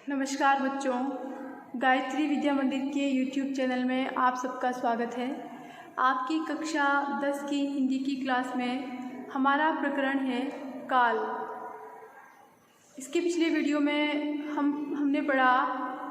नमस्कार बच्चों, गायत्री विद्या मंदिर के YouTube चैनल में आप सबका स्वागत है। आपकी कक्षा 10 की हिंदी की क्लास में हमारा प्रकरण है काल। इसके पिछले वीडियो में हमने पढ़ा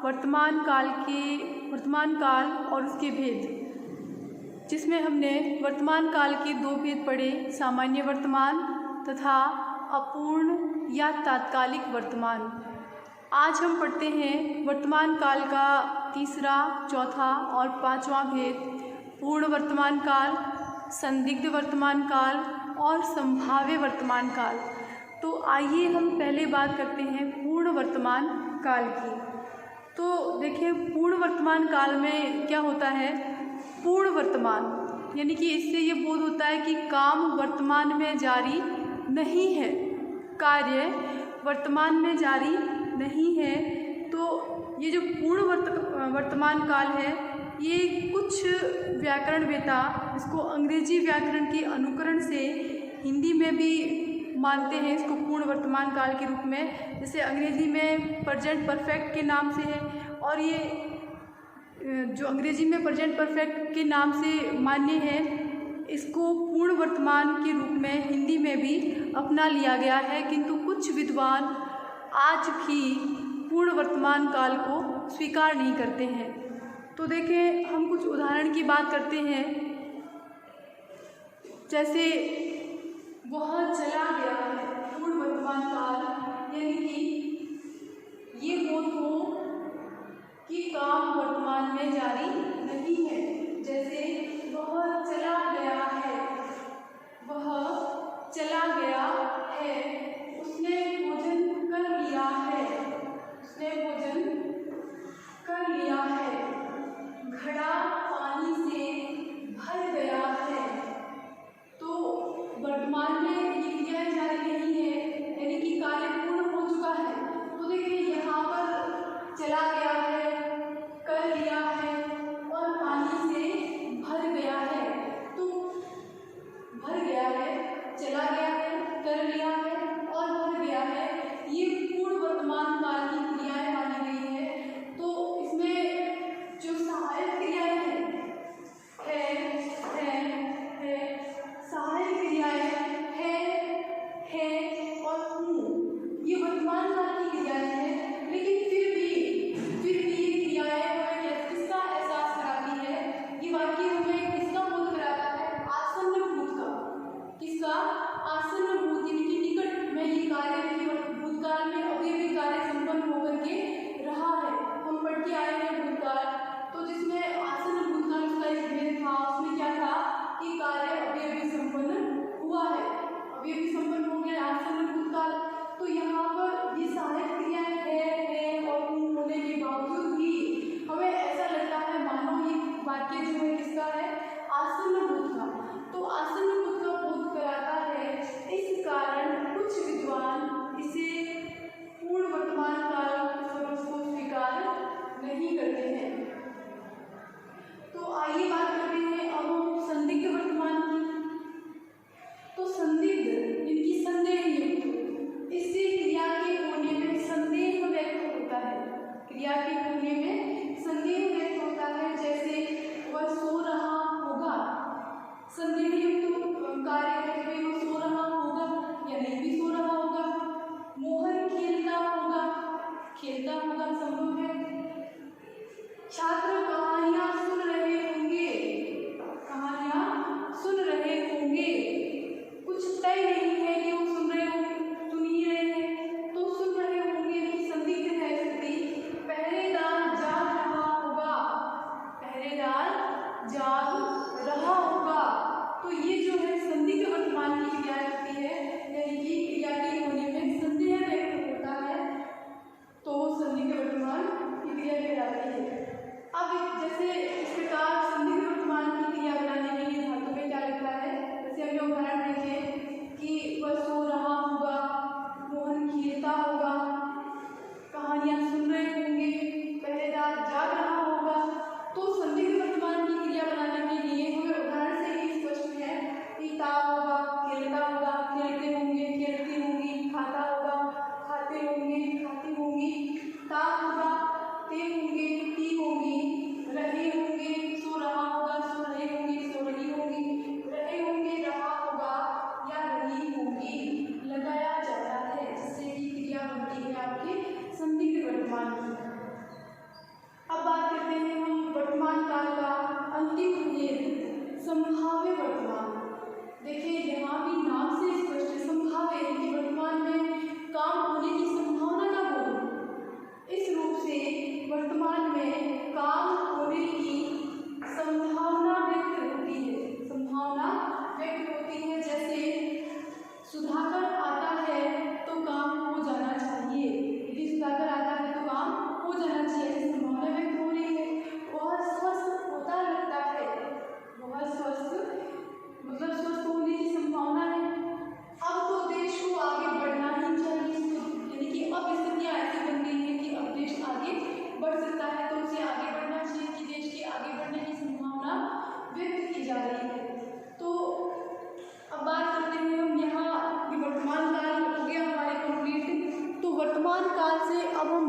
वर्तमान काल और उसके भेद, जिसमें हमने वर्तमान काल के दो भेद पढ़े, सामान्य वर्तमान तथा अपूर्ण या तात्कालिक वर्तमान। आज हम पढ़ते हैं वर्तमान काल का तीसरा, चौथा और पांचवा भेद, पूर्ण वर्तमान काल, संदिग्ध वर्तमान काल और संभाव्य वर्तमान काल। तो आइए हम पहले बात करते हैं पूर्ण वर्तमान काल की। तो देखिए, पूर्ण वर्तमान काल में क्या होता है। पूर्ण वर्तमान यानी कि इससे ये बोध होता है कि काम वर्तमान में जारी नहीं है, कार्य वर्तमान में जारी नहीं है। तो ये जो पूर्ण वर्तमान काल है, ये कुछ व्याकरणवेत्ता इसको अंग्रेजी व्याकरण के अनुकरण से हिंदी में भी मानते हैं, इसको पूर्ण वर्तमान काल के रूप में। जैसे अंग्रेजी में प्रेजेंट परफेक्ट के नाम से है, और ये जो अंग्रेजी में प्रेजेंट परफेक्ट के नाम से मान्य है, इसको पूर्ण वर्तमान के रूप में हिंदी में भी अपना लिया गया है। किंतु कुछ विद्वान आज भी पूर्ण वर्तमान काल को स्वीकार नहीं करते हैं। तो देखें, हम कुछ उदाहरण की बात करते हैं। जैसे वह चला गया है, पूर्ण वर्तमान काल, यानी कि ये बोध हो कि काम वर्तमान में जारी नहीं है। जैसे वह चला गया है, वह चला गया है, उसने भोजन कर लिया है, उसने भोजन कर लिया है, घड़ा पानी से भर गया है। तो वर्तमान में ये क्रियाएं जारी नहीं है, यानी कि कार्य पूर्ण हो चुका है। तो देखिए, यहाँ पर चला गया है, कर लिया है और पानी से भर गया है। तो भर गया है, चला गया है, कर लिया है और भर गया है, ये पूर्ण वर्तमान काल की क्रियाएं मानी गई है। तो इसमें जो सहायक क्रियाएं हैं, सहायक क्रियाएं है और हूँ, ये वर्तमान काल की क्रियाएं हैं। लेकिन फिर भी ये क्रियाएं हमें किसका एहसास कराती है, ये वाक्य हमें किसका बोध कराता है, आसन्न भूत का। किसका? आसन्न भूत, यानी कि निकट में ये कार्य भूतकाल में अभी भी कार्य संपन्न होकर के रहा है। हम पढ़ के आए हैं भूतकाल, तो जिसमें आसन्न भूतकाल उसका एक भेद था। उसमें क्या था कि कार्य अभी संपन्न हुआ है, अभी संपन्न हो गया आसन्न भूतकाल। तो यहाँ पर ये सहायक क्रियाएं है और होने के बावजूद भी हमें ऐसा लगता है मानो ये वाक्य जो है किसका है, आसन्न भूत का। तो आसन्न भूत का बोध कराता है। इस कारण कुछ विद्वान इसे पूर्ण वर्तमान काल को स्वीकार नहीं करते हैं। तो आइए बात करते हैं अब हम संदिग्ध वर्तमान की। तो संदिग्ध इनकी संदेह युक्त, इससे क्रिया के होने में संदेह व्यक्त होता है, क्रिया के होने में संदेह व्यक्त होता है। जैसे वह सो रहा होगा, संदेह युक्त कार्य करते हुए वो सो रहा होगा या नहीं भी सो रहा होगा। मोहन खेलता होगा, संभव है। छात्र कहानियां सुन रहे होंगे, कुछ तय नहीं है कि वो सुन ही रहे हैं, तो सुन रहे होंगे कि संदिग्ध है स्थिति। पहरेदार जाग रहा होगा। तो ये जो है संदिग्ध वर्तमान की क्रिया होती है, यानी कि क्रिया के होने में संदेह व्यक्त होता है, तो संदिग्ध वर्तमान की क्रिया कहलाती है। अब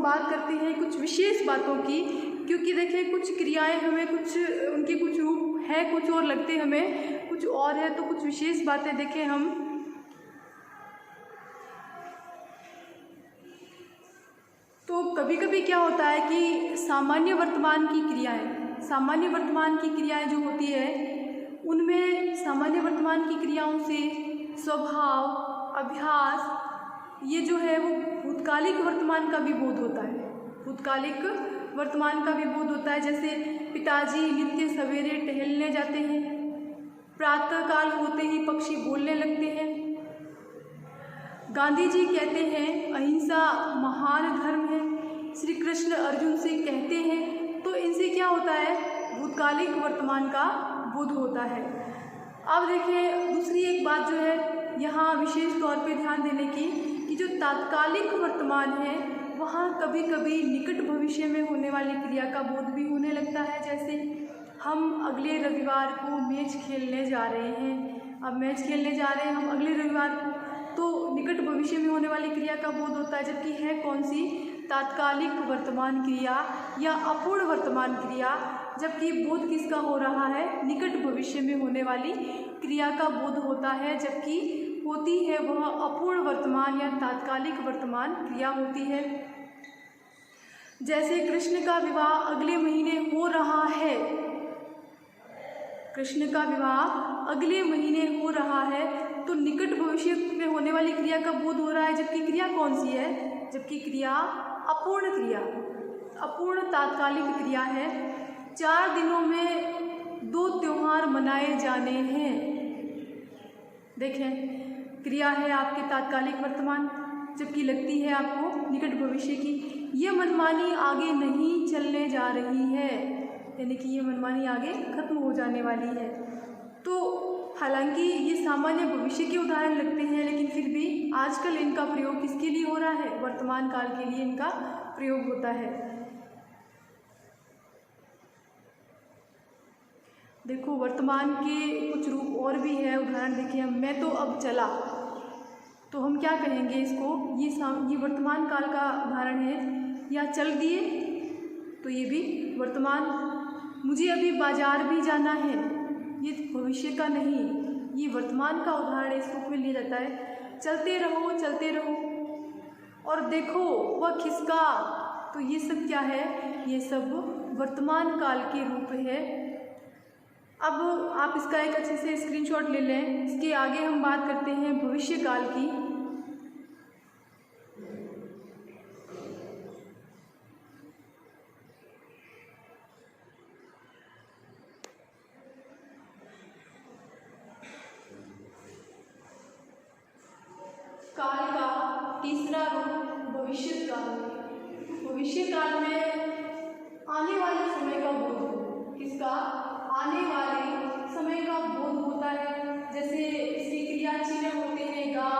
हम बात करते हैं कुछ विशेष बातों की, क्योंकि देखिए कुछ क्रियाएं हमें कुछ उनके कुछ रूप है कुछ और लगते हमें कुछ और है, तो कुछ विशेष बातें देखें हम। तो कभी कभी क्या होता है कि सामान्य वर्तमान की क्रियाएं जो होती है उनमें सामान्य वर्तमान की क्रियाओं से स्वभाव, अभ्यास, ये जो है वो भूतकालिक वर्तमान का भी बोध होता है। जैसे पिताजी नित्य सवेरे टहलने जाते हैं, प्रातः काल होते ही पक्षी बोलने लगते हैं, गांधी जी कहते हैं अहिंसा महान धर्म है, श्री कृष्ण अर्जुन से कहते हैं। तो इनसे क्या होता है, भूतकालिक वर्तमान का बोध होता है। अब देखिए दूसरी एक बात जो है यहाँ विशेष तौर पे ध्यान देने की, कि जो तात्कालिक वर्तमान है वहाँ कभी कभी निकट भविष्य में होने वाली क्रिया का बोध भी होने लगता है। जैसे हम अगले रविवार को मैच खेलने जा रहे हैं, हम अगले रविवार को, तो निकट भविष्य में होने वाली क्रिया का बोध होता है, जबकि है कौन सी, तात्कालिक वर्तमान क्रिया या अपूर्ण वर्तमान क्रिया। जबकि बोध किसका हो रहा है, निकट भविष्य में होने वाली क्रिया का बोध होता है, जबकि होती है वह अपूर्ण वर्तमान या तात्कालिक वर्तमान क्रिया होती है। जैसे कृष्ण का विवाह अगले महीने हो रहा है, तो निकट भविष्य में होने वाली क्रिया का बोध हो रहा है, जबकि क्रिया कौन सी है, क्रिया अपूर्ण तात्कालिक क्रिया है। 4 दिनों में 2 त्योहार मनाए जाने हैं। देखें, क्रिया है आपके तात्कालिक वर्तमान, जबकि लगती है आपको निकट भविष्य की। ये मनमानी आगे नहीं चलने जा रही है, यानी कि ये मनमानी आगे खत्म हो जाने वाली है। तो हालांकि ये सामान्य भविष्य के उदाहरण लगते हैं, लेकिन फिर भी आजकल इनका प्रयोग किसके लिए हो रहा है, वर्तमान काल के लिए इनका प्रयोग होता है। देखो वर्तमान के कुछ रूप और भी है, उदाहरण देखिए, मैं तो अब चला, तो हम क्या कहेंगे इसको, ये वर्तमान काल का उदाहरण है। या चल दिए, तो ये भी वर्तमान। मुझे अभी बाजार भी जाना है, ये भविष्य का नहीं, ये वर्तमान का उदाहरण इस रूप में लिया जाता है। चलते रहो और देखो वह खिसका, तो ये सब क्या है, ये सब वर्तमान काल के रूप है। अब आप इसका एक अच्छे से स्क्रीनशॉट ले लें। इसके आगे हम बात करते हैं भविष्य काल की। काल का तीसरा रूप भविष्य काल में आने वाले समय का बोध, किसका, आने वाले समय का बोध होता है। जैसे इसके क्रिया चिन्ह होते हैं गा,